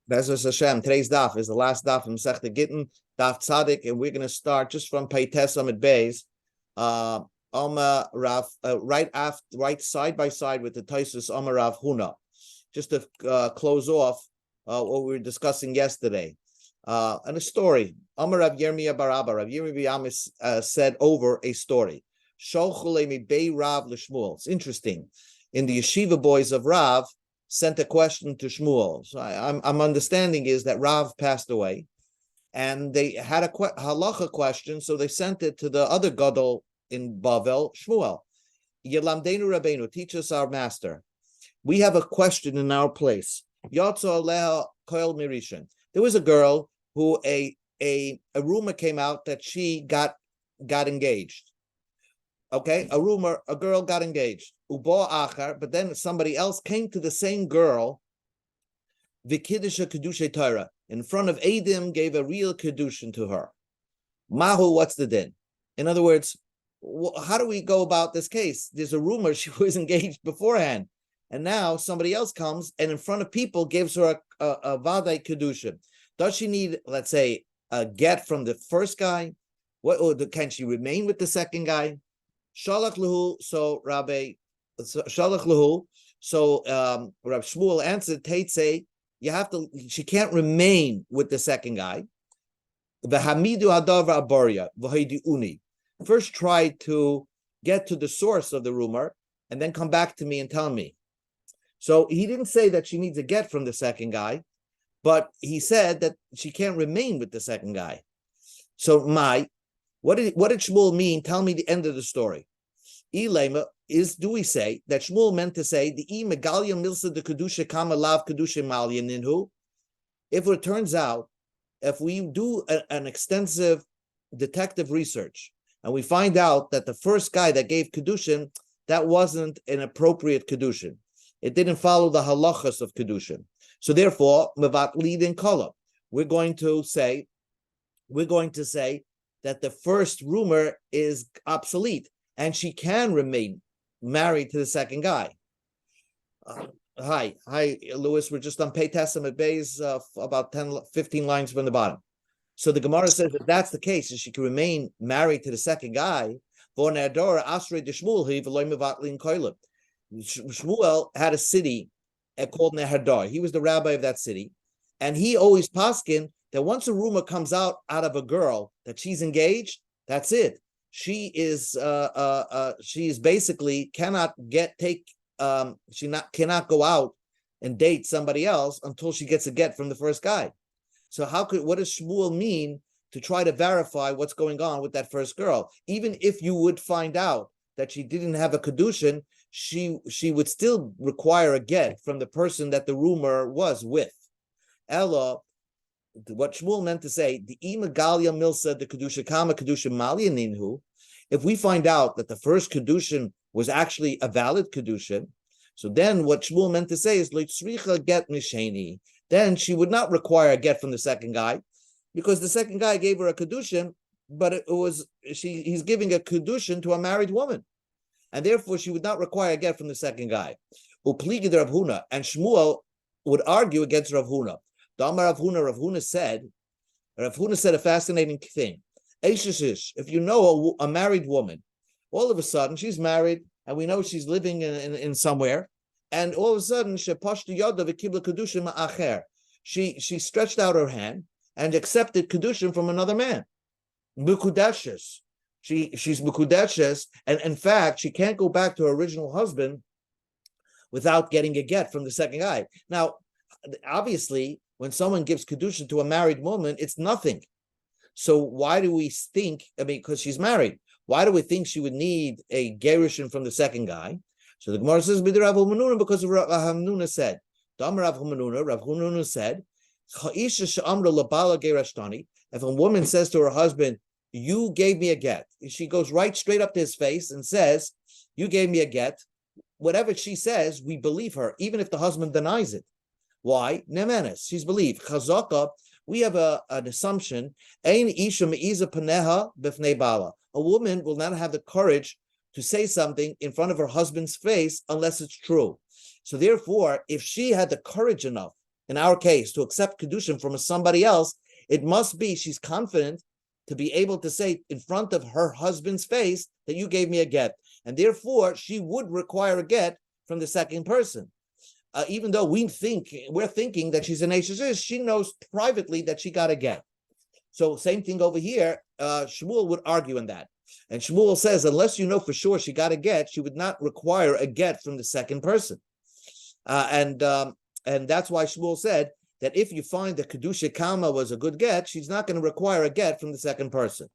Bezos Hashem. Today's daf is the last daf from Masechta Gittin, daf Tzadik, and we're going to start just from Pei Tes Amid Beis, right side by side with the Taisus Amar Rav Huna, just to close off what we were discussing yesterday. And a story. Amar Rav Yirmiyah bar Abba. Rav Yirmiyah said over a story. Sholchule mi bei Rav l'Shmuel. It's interesting. In the yeshiva boys of Rav, sent a question to Shmuel. So I'm understanding is that Rav passed away, and they had a halacha question, so they sent it to the other gadol in Bavel, Shmuel. Yelamdeinu Rabbeinu, teach us our master. We have a question in our place. Yotzo aleha koil mirishan. There was a girl who a rumor came out that she got engaged. Okay, a girl got engaged. Ubo achar, but then somebody else came to the same girl, v'kiddusha kedusha Torah, in front of Adim, gave a real kedushin to her. Mahu, what's the din? In other words, how do we go about this case? There's a rumor she was engaged beforehand, and now somebody else comes and in front of people gives her a vaday kedushin. Does she need, let's say, a get from the first guy? Can she remain with the second guy? Shalach lehu, so Rabbi Shalach lehu, so Rabbi Shmuel answered, Teitze, she can't remain with the second guy. V'hamidu hadavar abaria v'haidiuni. First try to get to the source of the rumor and then come back to me and tell me. So he didn't say that she needs a get from the second guy, but he said that she can't remain with the second guy. So what did Shmuel mean? Tell me the end of the story. Do we say that Shmuel meant to say the megalia milsa de kedusha kama lav kedusha malya ninhu? If it turns out, if we do an extensive detective research and we find out that the first guy that gave kedushin, that wasn't an appropriate kedushin, it didn't follow the halachas of kedushin. So therefore, mevat lidin kola, we're going to say that the first rumor is obsolete and she can remain married to the second guy. Hi, Lewis. We're just on Pei Tes Amid Beis, about 15 lines from the bottom. So the Gemara says that that's the case, and she can remain married to the second guy. Shmuel had a city called Nehardar. He was the rabbi of that city, and he always paskin that once a rumor comes out of a girl that she's engaged, that's it. She is basically cannot go out and date somebody else until she gets a get from the first guy. So what does Shmuel mean to try to verify what's going on with that first girl? Even if you would find out that she didn't have a kedushin, she would still require a get from the person that the rumor was with. Ella, what Shmuel meant to say, the imagalia milsa the kedusha kama kedusha malya ninhu. If we find out that the first kedushin was actually a valid kedushin, so then what Shmuel meant to say is leitzricha get misheni. Then she would not require a get from the second guy, because the second guy gave her a kedushin, but he's giving a kedushin to a married woman, and therefore she would not require a get from the second guy. Upligid Rav Huna, and Shmuel would argue against Rav Huna. Rav Huna said a fascinating thing. If you know a married woman, all of a sudden she's married, and we know she's living in somewhere, and all of a sudden she stretched out her hand and accepted kedushin from another man. Mukudeshes. She's mukudeshes, and in fact she can't go back to her original husband without getting a get from the second guy. Now, obviously, when someone gives kedushin to a married woman, it's nothing. So why do we think, because she's married, why do we think she would need a gerushin from the second guy? So the Gemara says, because of Rav Hamnuna said, Rav Hamnuna said, if a woman says to her husband, you gave me a get, she goes right straight up to his face and says, you gave me a get, whatever she says, we believe her, even if the husband denies it. Why? Nemenes, she's believed. Chazaka, we have an assumption, a woman will not have the courage to say something in front of her husband's face unless it's true. So therefore, if she had the courage enough in our case, to accept kedushin from somebody else, it must be she's confident to be able to say in front of her husband's face that you gave me a get. And therefore, she would require a get from the second person. Even though we're thinking that she's an Ashes, she knows privately that she got a get. So same thing over here. Shmuel would argue in that. And Shmuel says, unless you know for sure she got a get, she would not require a get from the second person. And that's why Shmuel said that if you find that Kedusha Kalma was a good get, she's not going to require a get from the second person.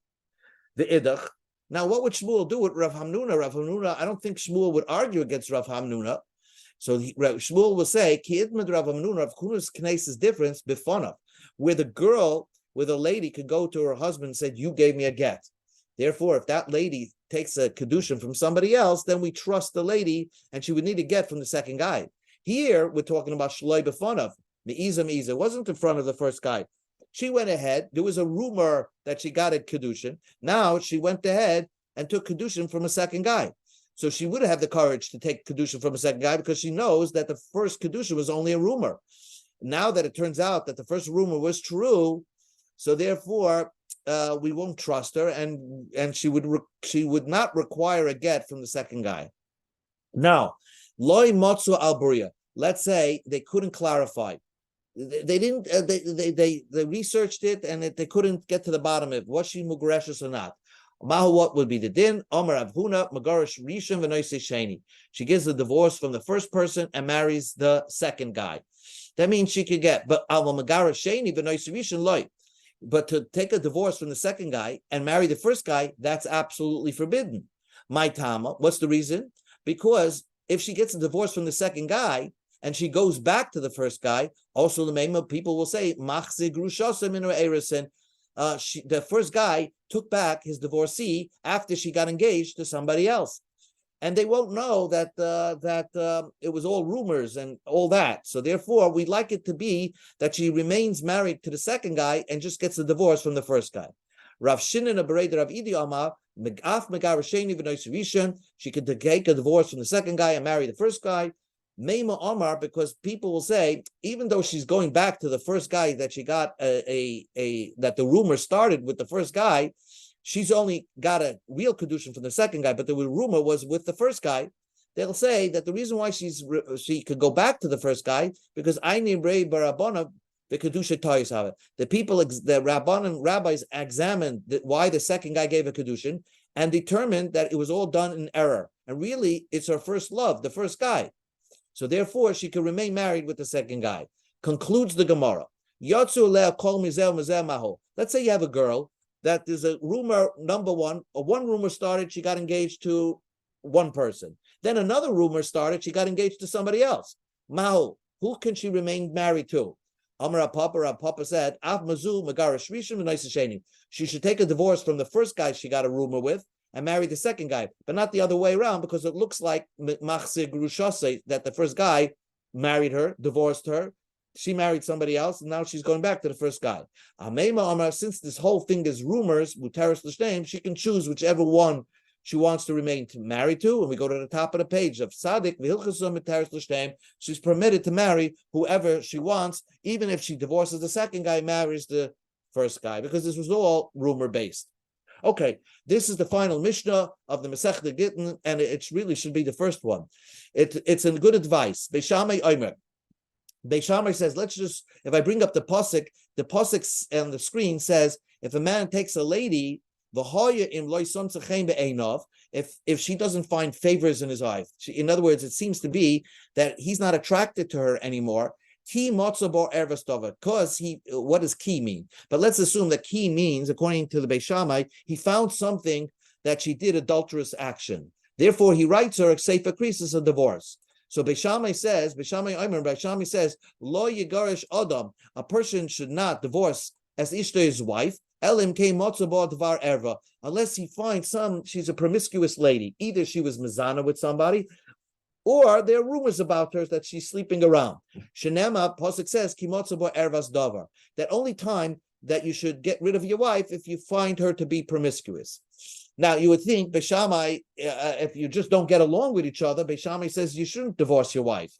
The Idach. Now, what would Shmuel do with Rav Hamnuna? Rav Hamnuna, I don't think Shmuel would argue against Rav Hamnuna. So Shmuel will say, Ki idmad Rav Hamnuna, Rav Huna's knesses difference, bifonav, where the lady could go to her husband and say, you gave me a get. Therefore, if that lady takes a kedushin from somebody else, then we trust the lady, and she would need a get from the second guy. Here, we're talking about shloi bifonav. Me'iza. It wasn't in front of the first guy. She went ahead. There was a rumor that she got a kedushin. Now she went ahead and took kedushin from a second guy. So she would have the courage to take kedushin from a second guy because she knows that the first kedushin was only a rumor. Now that it turns out that the first rumor was true, so therefore we won't trust her, and she would not require a get from the second guy. Now, loy motzu al buria. Let's say they couldn't clarify. They didn't. They researched it and they couldn't get to the bottom of it. Was she mugreshes or not? Mahu, what would be the din? Omer Avhuna Magarish Rishon v'noisei sheni. She gives the divorce from the first person and marries the second guy. That means she could get, but al Magarish Sheni v'noisei Rishon loy. But to take a divorce from the second guy and marry the first guy, that's absolutely forbidden. My tama. What's the reason? Because if she gets a divorce from the second guy and she goes back to the first guy, also the Mema people will say, the first guy took back his divorcee after she got engaged to somebody else. And they won't know that it was all rumors and all that. So therefore, we'd like it to be that she remains married to the second guy and just gets a divorce from the first guy. Rav Shinin Abareda Rav Idi Amar, she could take a divorce from the second guy and marry the first guy. Meima Omar, because people will say, even though she's going back to the first guy that she got that the rumor started with the first guy, she's only got a real kedushin from the second guy, but the rumor was with the first guy. They'll say that the reason why she could go back to the first guy because Aini Rei Barabana the kedusha toys have it. The people, the rabbis examined why the second guy gave a kedushin and determined that it was all done in error, and really it's her first love, the first guy. So therefore, she could remain married with the second guy. Concludes the Gemara. Let's say you have a girl that there's a rumor, number one, one rumor started, she got engaged to one person. Then another rumor started, she got engaged to somebody else. Mahu, who can she remain married to? Amar Papa said, she should take a divorce from the first guy she got a rumor with and marry the second guy, but not the other way around, because it looks like that the first guy married her, divorced her, she married somebody else, and now she's going back to the first guy. Since this whole thing is rumors, she can choose whichever one she wants to remain married to. And we go to the top of the page of Sadik, she's permitted to marry whoever she wants, even if she divorces the second guy, marries the first guy, because this was all rumor-based. Okay, this is the final Mishnah of the Masechta Gittin, and it really should be the first one. It's a good advice. Beis Shammai says, if I bring up the pasuk on the screen says, if a man takes a lady, if she doesn't find favors in his eyes, in other words, it seems to be that he's not attracted to her anymore. Because what does ki mean? But let's assume that ki means, according to the Beis Shammai, he found something that she did adulterous action. Therefore, he writes her a sefer krisis, a divorce. So Beis Shammai says, lo yigarish adam, a person should not divorce as ishto his wife, elim ke motzabo dvar erva, unless he finds she's a promiscuous lady. Either she was mezana with somebody, or there are rumors about her that she's sleeping around. Shenema, Pasuk says, Kimotzabo ervas davar, that only time that you should get rid of your wife if you find her to be promiscuous. Now, you would think, Beis Shammai, if you just don't get along with each other, Beis Shammai says you shouldn't divorce your wife.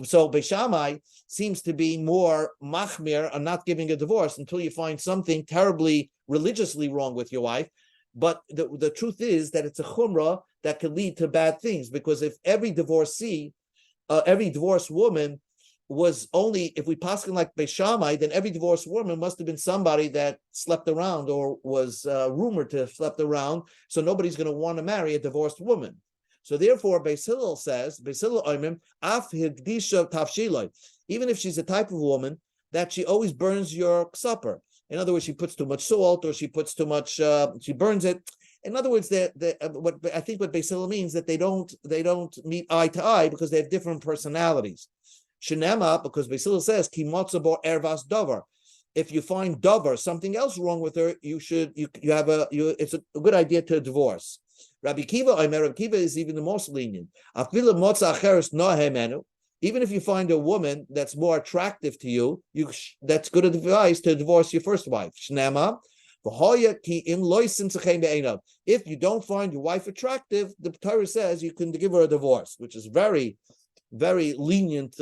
So Beis Shammai seems to be more machmir on not giving a divorce until you find something terribly religiously wrong with your wife. But the truth is that it's a chumrah that could lead to bad things, because if every divorcee, every divorced woman was only, if we paskin like Beis Shammai, then every divorced woman must have been somebody that slept around or was rumored to have slept around. So nobody's going to want to marry a divorced woman. So therefore, Beis Hillel says, Beis Hillel oimim, af higdisha tafshiloi, even if she's a type of woman that she always burns your supper. In other words, she puts too much salt, or she puts too much, she burns it. In other words, what I think what Beis Hillel means that they don't meet eye to eye because they have different personalities. Shenema, because Beis Hillel says ki motzabo ervas davar. If you find davar, something else wrong with her, it's a good idea to divorce. Rabbi Kiva is even the most lenient. Even if you find a woman that's more attractive to you, that's good advice to divorce your first wife. Shnema, if you don't find your wife attractive, the Torah says you can give her a divorce, which is very, very lenient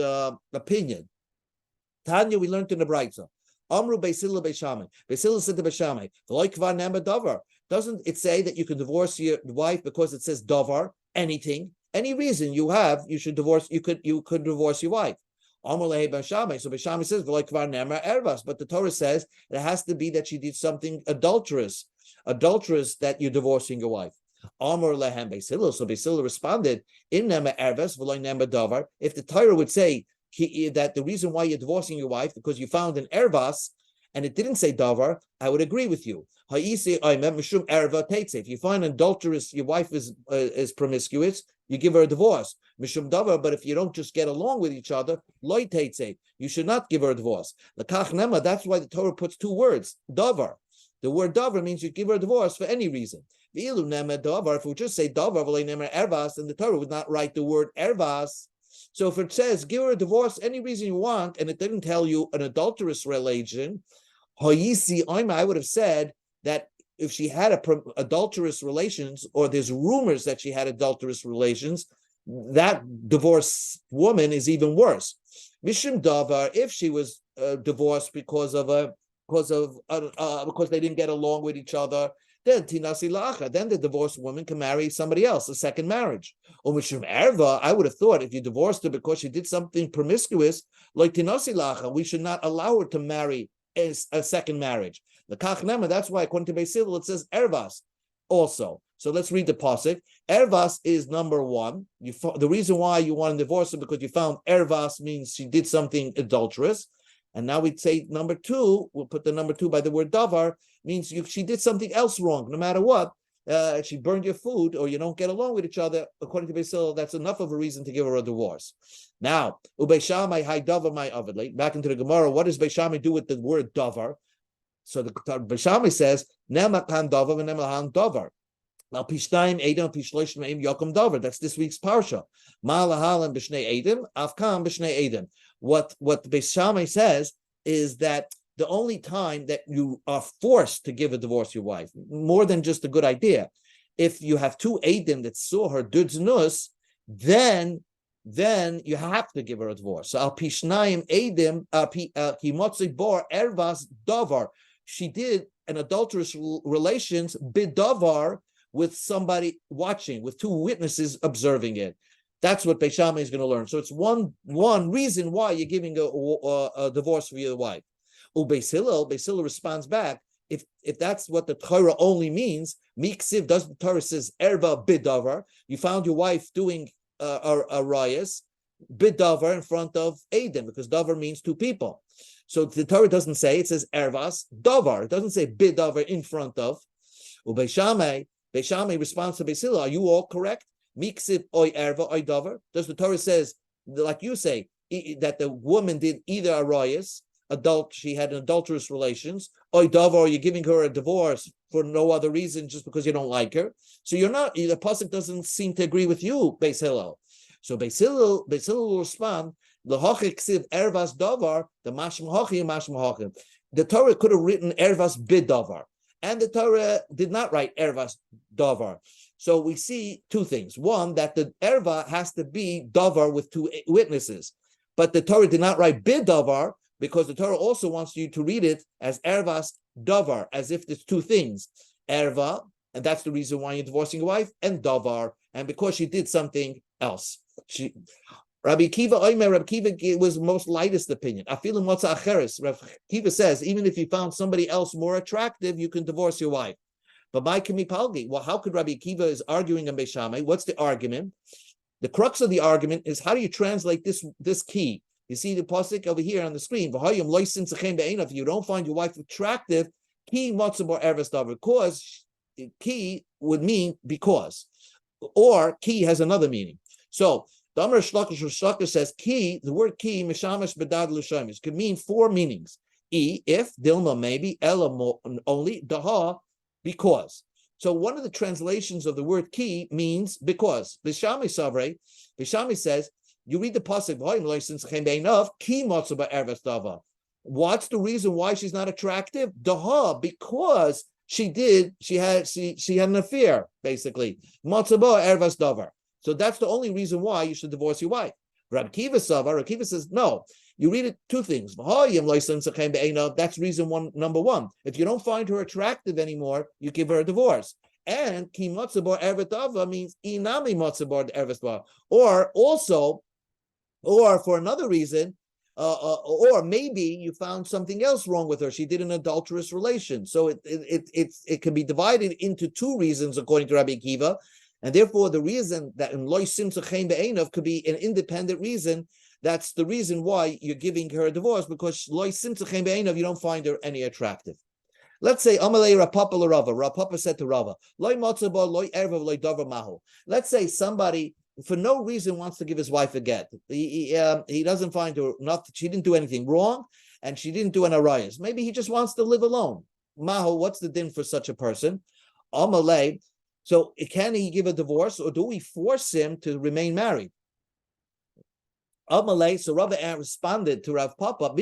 opinion. Tanya, we learned in the Braitza. Amru Beis Hillel Beis Shammai. Beis Hillel said to Beis Shammai, doesn't it say that you can divorce your wife because it says davar, anything, any reason you have, you should divorce, you could divorce your wife. Amru Lehi Beis Shammai. So Beis Shammai says, but the Torah says it has to be that she did something adulterous that you're divorcing your wife. Amr lehem Beis Hillel. So Beis Hillel responded, in nema ervas v'lo nema davar. If the Torah would say that the reason why you're divorcing your wife because you found an ervas and it didn't say davar, I would agree with you. If you find adulterous, your wife is promiscuous, you give her a divorce. Mishum davar, but if you don't just get along with each other, loy teitze, you should not give her a divorce. L'kach nema, that's why the Torah puts two words, davar. The word davar means you give her a divorce for any reason. If we just say davar, ervas, then the Torah would not write the word ervas. So if it says give her a divorce any reason you want, and it didn't tell you an adulterous relation, I would have said that if she had adulterous relations, or there's rumors that she had adulterous relations, that divorced woman is even worse. Mishum davar, if she was divorced because they didn't get along with each other, then tinasi lacha, then the divorced woman can marry somebody else, a second marriage. Or mishum erva, I would have thought if you divorced her because she did something promiscuous, like tinasi lacha, we should not allow her to marry a second marriage. The kachnema, that's why according to Beis Hillel it says ervas also. So let's read the pasuk. Ervas is number one. The reason why you want to divorce her because you found ervas means she did something adulterous. And now we'd say number two, we'll put the number two by the word davar, means she did something else wrong, no matter what. She burned your food, or you don't get along with each other. According to Beis Hillel, that's enough of a reason to give her a divorce. Now, Beis Shammai hay davar my avidly. Back into the Gemara, what does Beis Shammai do with the word davar? So the Beis Shammai says, Nemakan davar v'nemahan davar. Now, Pishtaim Edom, Pishloshim Eim Yokum Davar. That's this week's parsha. Ma'alahalan b'shnei Edom, Afkam b'shnei Edom. What Beis Shammai says is that the only time that you are forced to give a divorce to your wife, more than just a good idea, if you have two Edom that saw her dudznus, then you have to give her a divorce. So Al Pishnaim Edom, Kimotzi Bor Ervas Davar. She did an adulterous relations bidavar, with somebody watching, with two witnesses observing it. That's what Beis Shammai is going to learn. So it's one reason why you're giving a divorce for your wife. Beis Hillel responds back, if that's what the Torah only means, miksiv, does the Torah says erva bidavar, you found your wife doing a rayas bidavar in front of Edom, because davar means two people. So the Torah doesn't say, it says ervas davar. It doesn't say bidavar in front of. Beis Shammai responds to Beis Hillel, are you all correct? Miksiv oy erva oy davar. Does the Torah says, like you say, that the woman did either a rayas, she had adulterous relations, oy davar, or you're giving her a divorce for no other reason, just because you don't like her. So you're not, the pasuk doesn't seem to agree with you, Beis Hillel. So Beis Hillel will respond, l'hochiksiv ervas davar, the mashim hochim. The Torah could have written ervas bidavar, and the Torah did not write ervas davar. So we see two things. One, that the erva has to be davar with two witnesses. But the Torah did not write bid davar because the Torah also wants you to read it as ervas davar, as if there's two things. Erva, and that's the reason why you're divorcing your wife, and davar, and because she did something else. Rabbi Kiva was most lightest opinion. Afilim motza acheres. Rabbi Kiva says, even if you found somebody else more attractive, you can divorce your wife. But by Kimi Palgi, well, how could Rabbi Kiva is arguing on Beis Shammai? What's the argument? The crux of the argument is how do you translate this key? You see the pasuk over here on the screen. If you don't find your wife attractive, key matzabor erves davar, because key would mean because, or key has another meaning. So the Amar Shlakish says key. The word key mishamash bedad l'shamis could mean four meanings. If Dilma maybe ella only daha because. So one of the translations of the word ki means because. Bishami Savre, Bishami says, you read the pasuk, ki motzaba. What's the reason why she's not attractive? Daha, because she had an affair, basically. Motzaba ervas davar. So that's the only reason why you should divorce your wife. Rabbi Kiva says, no. You read it two things. That's reason number one. If you don't find her attractive anymore, you give her a divorce. And ki motzabor ervetava means inami motzabor ervetava. Or for another reason, or maybe you found something else wrong with her. She did an adulterous relation. So it can be divided into two reasons according to Rabbi Kiva. And therefore, the reason that in loy simcha chen be'enav could be an independent reason. That's the reason why you're giving her a divorce, because loy simcha chen be'enav, you don't find her any attractive. Let's say Amalei Rapapa l'Rava. Rapapa said to Rava, loy motzaba, loy ervav, loy davar mahu. Let's say somebody for no reason wants to give his wife a get. He doesn't find her nothing. She didn't do anything wrong, and she didn't do an arayas. Maybe he just wants to live alone. Mahu, what's the din for such a person? Amalei. So can he give a divorce, or do we force him to remain married? Amalei. So Rava responded to Rav Papa,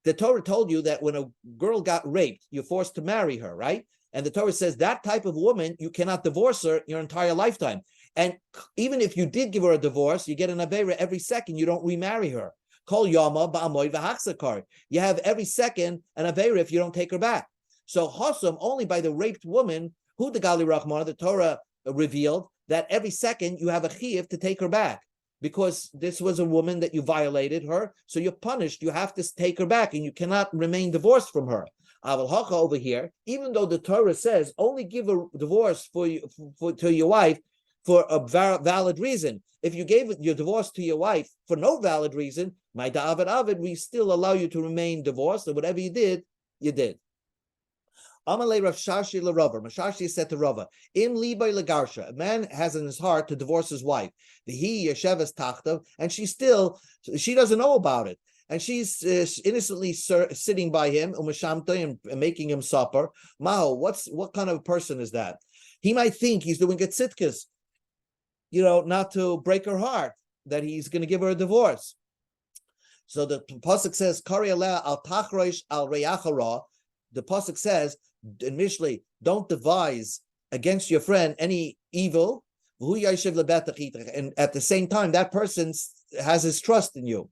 the Torah told you that when a girl got raped, you're forced to marry her, right? And the Torah says that type of woman, you cannot divorce her your entire lifetime. And even if you did give her a divorce, you get an aveira every second, you don't remarry her. Kol yama ba'amoy v'hachzakar. You have every second an aveira if you don't take her back. So Hossam, only by the raped woman, who the Gali Rahman, the Torah revealed that every second you have a chiyuv to take her back, because this was a woman that you violated her, so you're punished. You have to take her back, and you cannot remain divorced from her. Aval Hacha over here, even though the Torah says only give a divorce to your wife for a valid reason. If you gave your divorce to your wife for no valid reason, my da'avid, we still allow you to remain divorced, and whatever you did, you did. Amalei Rav Shashi l'Rava. Shashi said to Rava, Im libay legarsha. A man has in his heart to divorce his wife. The he yeshevas tachtav, and she doesn't know about it, and she's innocently sitting by him umashamta and making him supper. Mao, what kind of a person is that? He might think he's doing a tzitkas, not to break her heart, that he's going to give her a divorce. So the pasuk says, Kari aleh al tachroish al reyachara. The pasuk says in Mishlei, don't devise against your friend any evil. And at the same time, that person has his trust in you.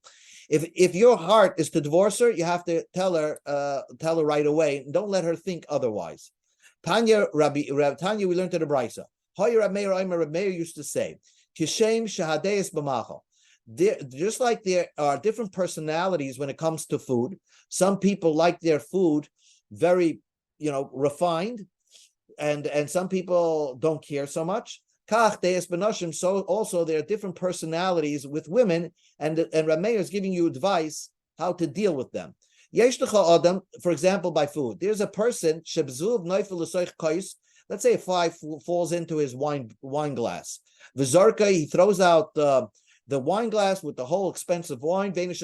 If your heart is to divorce her, you have to tell her right away. Don't let her think otherwise. Tanya, we learned to the Brisa. Rab Meir used to say, Kishem shahadeis b'machal. Just like there are different personalities when it comes to food. Some people like their food very, refined, and some people don't care so much. So also there are different personalities with women, and Rab Meir is giving you advice how to deal with them. For example, by food. There's a person, let's say a fly falls into his wine glass. V'zarka, he throws out the wine glass with the whole expensive wine, and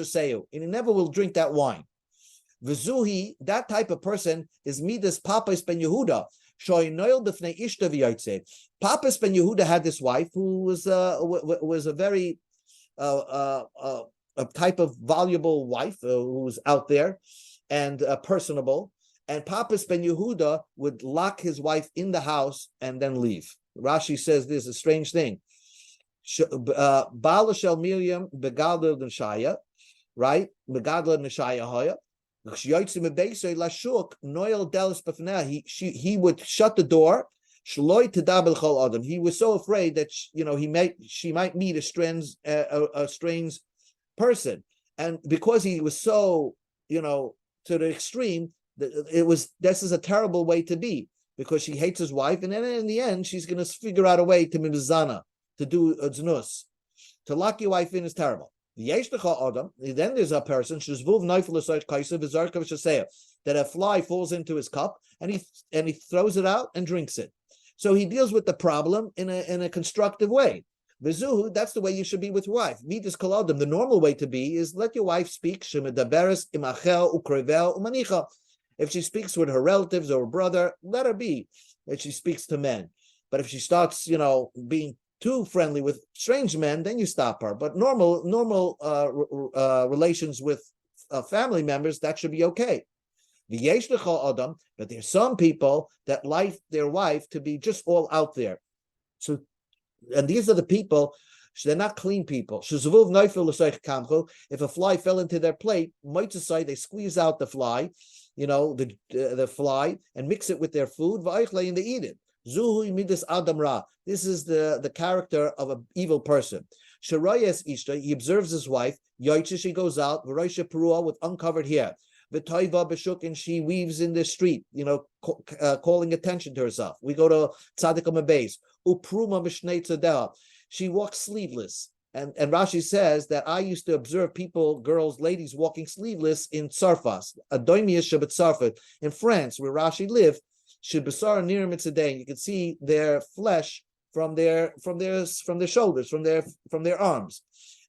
he never will drink that wine. V'zuhi, that type of person is Midas Papas ben Yehuda. Papas ben Yehuda had this wife who was a very a type of valuable wife who was out there and personable, and Papas ben Yehuda would lock his wife in the house and then leave. Rashi says this is a strange thing. Bala shel Miriam begadla neshaya, right? Begadla neshaya hoya. He would shut the door. He was so afraid that she might meet a strange person, and because he was so to the extreme, this is a terrible way to be, because she hates his wife, and then in the end she's going to figure out a way to mimzana, to do a znus. To lock your wife in is terrible. Then there's a person that a fly falls into his cup and he throws it out and drinks it. So he deals with the problem in a constructive way. Vizuhu, that's the way you should be with your wife. Midas koladim, the normal way to be is let your wife speak. If she speaks with her relatives or her brother, let her be. If she speaks to men, but if she starts, being too friendly with strange men, then you stop her. But normal relations with family members, that should be okay. But there's some people that like their wife to be just all out there. So, and these are the people, they're not clean people. If a fly fell into their plate, they squeeze out the fly, the fly, and mix it with their food, and they eat it. This is the character of an evil person. He observes his wife. She goes out with uncovered hair. And she weaves in the street, calling attention to herself. We go to Tzadik Amabeis. She walks sleeveless. And Rashi says that I used to observe ladies walking sleeveless in Tsarfas, in France, where Rashi lived. You can see their flesh from their shoulders, from their arms.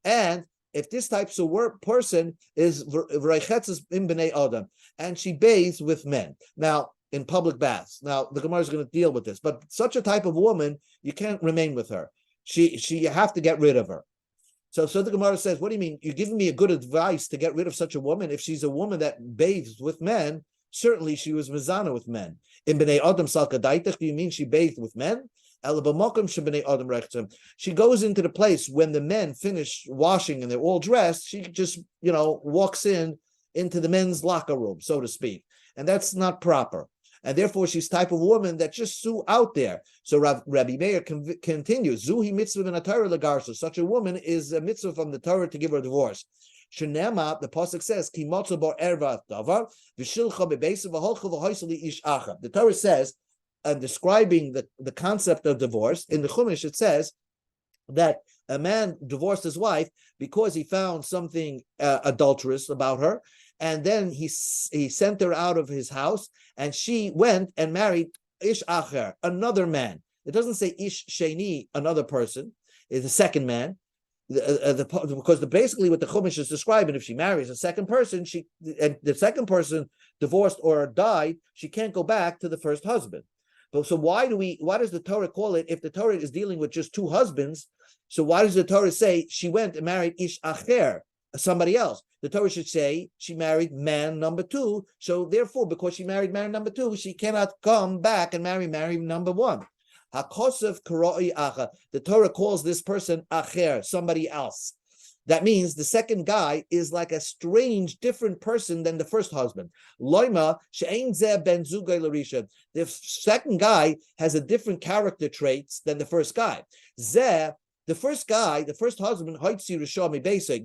And if this type of person is in b'nei adam, and she bathes with men, now in public baths. Now the Gemara is going to deal with this, but such a type of woman, you can't remain with her. You have to get rid of her. So the Gemara says, what do you mean? You're giving me a good advice to get rid of such a woman? If she's a woman that bathes with men, certainly she was mizana with men. In b'nei adam salkadaitach, do you mean she bathed with men? She goes into the place when the men finish washing and they're all dressed. She just, walks into the men's locker room, so to speak. And that's not proper. And therefore, she's type of woman that's just so out there. So Rabbi Meir continues, Zuhi mitzvah in a Torah legarsa. Such a woman is a mitzvah from the Torah to give her a divorce. Shenema, the pasuk says, Ki bar erva davar v'shilcha bebeisa v'holcha v'hoiseli ish acha. The Torah says, describing the concept of divorce, in the Chumash it says that a man divorced his wife because he found something adulterous about her, and then he sent her out of his house, and she went and married ish acher, another man. It doesn't say ish sheni, another person, is the second man. Because basically what the Chumash is describing, if she marries a second person, and the second person divorced or died, she can't go back to the first husband. But so why does the Torah call it, if the Torah is dealing with just two husbands, so why does the Torah say she went and married ish acher, somebody else? The Torah should say she married man number two. So therefore, because she married man number two, she cannot come back and marry number one. HaKosef karoi acha. The Torah calls this person acher, somebody else. That means the second guy is like a strange, different person than the first husband. Loima she'ein zeh ben zugay l'risha. The second guy has a different character traits than the first guy. Zeh, the first husband,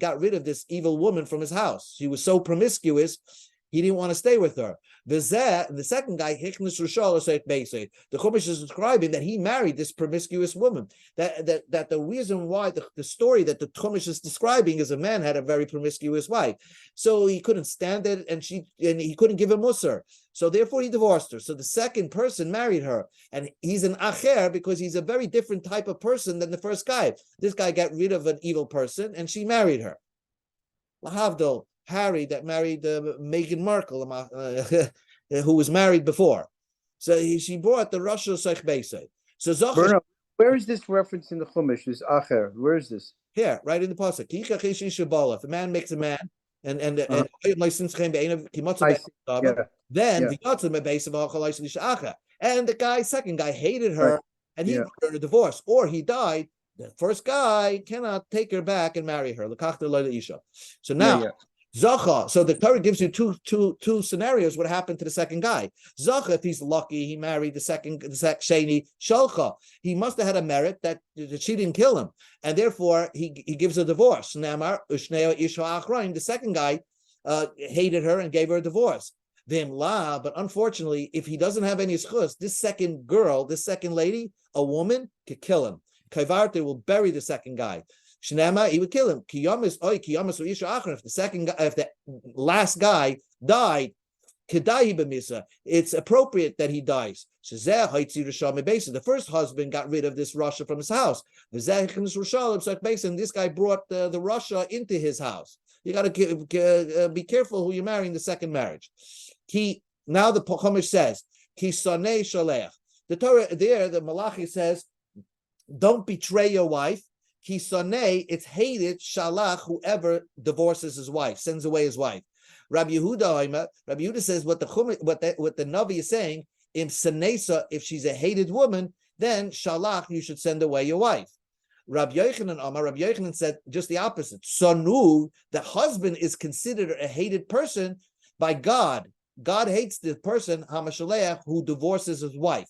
got rid of this evil woman from his house. She was so promiscuous, he didn't want to stay with her. The second guy, the Chumash is describing that he married this promiscuous woman. That the reason why the story that the Chumash is describing is a man had a very promiscuous wife, so he couldn't stand it, and he couldn't give a musar. So therefore he divorced her. So the second person married her, and he's an acher because he's a very different type of person than the first guy. This guy got rid of an evil person, and she married her. Lahavdil. Harry that married Meghan Markle, who was married before. So she brought the Rosh Hashanah Beisei. So Zochar, where is this reference in the Chumash? This Acher, where is this? Here, right in the pasuk. If a man makes a man, and then I see. and the second guy hated her, Right. and he Yeah. brought her a divorce, or he died. The first guy cannot take her back and marry her. So now, Yeah. Zacha. So the Torah gives you two scenarios. What happened to the second guy? Zacha, if he's lucky, he married the Sheni Shalcha. He must have had a merit that she didn't kill him, and therefore he gives a divorce. The second guy hated her and gave her a divorce. But unfortunately, if he doesn't have any schus, this second girl, this second lady, a woman, could kill him. Kavarte will bury the second guy. Shnema, he would kill him. If the second guy, if the last guy died, it's appropriate that he dies. The first husband got rid of this Russia from his house. This guy brought the Russia into his house. You got to be careful who you're marrying the second marriage. Now the Chumash says, Ki sonei shalech. The Torah there, the Malachi says, don't betray your wife. Ki sonei, it's hated, shalach, whoever divorces his wife, sends away his wife. Rabbi Yehuda says what the Navi is saying, in Sanesa, if she's a hated woman, then shalach, you should send away your wife. Rabbi Yochanan said just the opposite. Sonu, the husband is considered a hated person by God. God hates the person, Hamashaleach, who divorces his wife.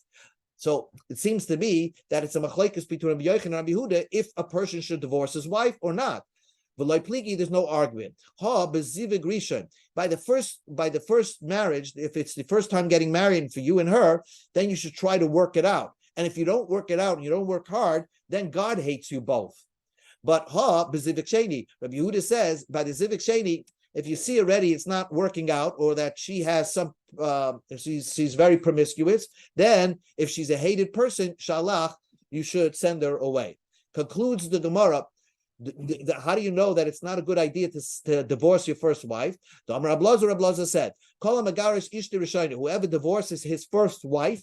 So it seems to me that it's a machlekes between Rabbi Yochanan and Rabbi Yehuda if a person should divorce his wife or not. There's no argument. By the first marriage, if it's the first time getting married for you and her, then you should try to work it out. And if you don't work it out and you don't work hard, then God hates you both. But bezivik sheni, Rabbi Yehuda says by the zivik sheni, if you see already it's not working out, or that she has some, she's very promiscuous, then if she's a hated person, shalach, you should send her away. Concludes the Gemara. How do you know that it's not a good idea to divorce your first wife? The Amar Ablaza said, whoever divorces his first wife,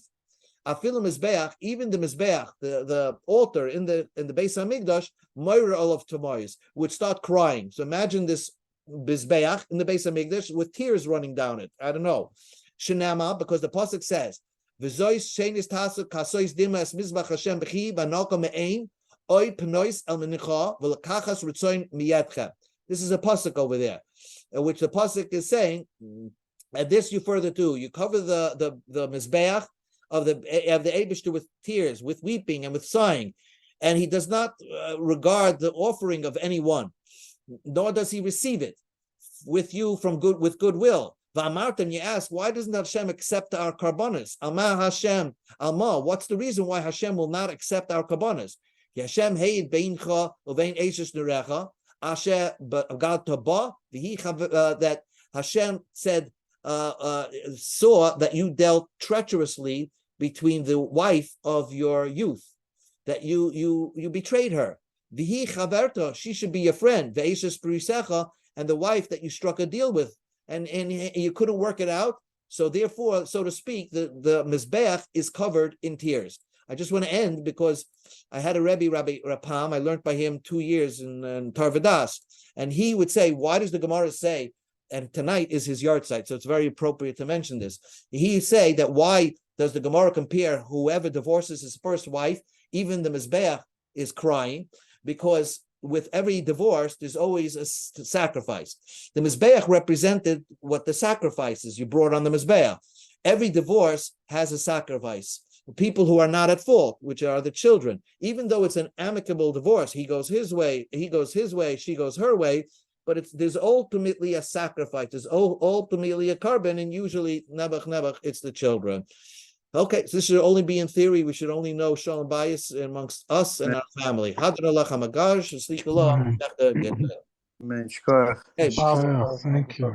even the mizbeach, the altar in the Beis Hamikdash, moira olav tamoyis, would start crying. So imagine this mizbeach in the Beis Hamikdash with tears running down it. I don't know. Shenama, because the pasuk says, "V'zois shenis tasuk kasois dimas mizbach Hashem b'chi v'nalka me'ein oy penois el menicha v'lekachas ritzoin miyadcha." This is a pasuk over there, which the pasuk is saying, and this you further do. You cover the mizbeach of the Eibishter with tears, with weeping, and with sighing, and he does not regard the offering of anyone, nor does he receive it with goodwill. V'amartem, you ask, why doesn't Hashem accept our karbanos? Alma Hashem, Alma, what's the reason why Hashem will not accept our karbanos? Hashem heid beincha uvein eishes nerecha asher b'gad taba that Hashem said saw that you dealt treacherously between the wife of your youth, that you betrayed her. V'hi chaverta, she should be your friend. Ve'eshes perisecha, and the wife that you struck a deal with, and you couldn't work it out. So therefore, so to speak, the mizbeach is covered in tears. I just want to end because I had a Rabbi Rapam. I learned by him 2 years in Tarvadas, and he would say, why does the Gemara say? And tonight is his yard site, so it's very appropriate to mention this. He say that why does the Gemara compare whoever divorces his first wife, even the mizbeach is crying, because with every divorce there's always a sacrifice. The mizbeach represented what the sacrifices you brought on the mizbeach. Every divorce has a sacrifice. People who are not at fault, which are the children, even though it's an amicable divorce, he goes his way, she goes her way. But there's ultimately a sacrifice. There's ultimately a carbon, and usually nebuch, it's the children. Okay, so this should only be in theory. We should only know shalom bayis amongst us and our family. Amen. Amen. Thank you.